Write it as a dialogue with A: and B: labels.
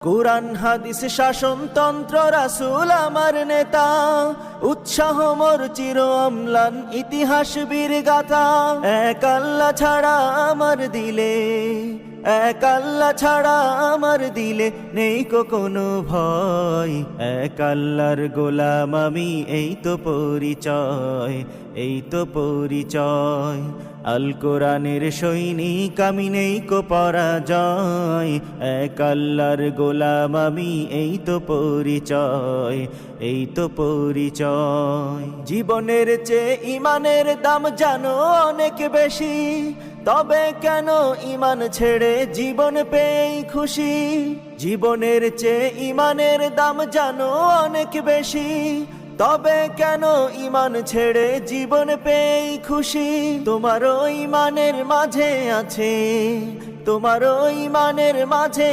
A: কুরআন হাদিস শাসনতন্ত্র রাসূল আমার নেতা, উৎসাহ মোর চির অম্লান ইতিহাস বীর গাথা। এক আল্লাহ ছাড়া আমার দিলে, এক আল্লাহ ছাড়া আমার দিলে নেই কোনো ভয়। এক আল্লাহর গোলাম আমি, এই তো পরিচয়, এই তো পরিচয়। আল কোরআনের সৈনিক আমি, নেই কো পরাজয়। এক আল্লাহর গোলাম আমি, এই তো পরিচয়, এই তো পরিচয়। জীবনের চেয়ে ইমানের দাম জানো অনেক বেশি, তবে কেন ইমান ছেড়ে জীবন পেয়েই খুশি। জীবনের চেয়ে ইমানের দাম জানো অনেক বেশি, তবে কেন ইমান ছেড়ে জীবন পেয়েই খুশি। তোমারও ইমানের মাঝে আছে, তোমারও ইমানের মাঝে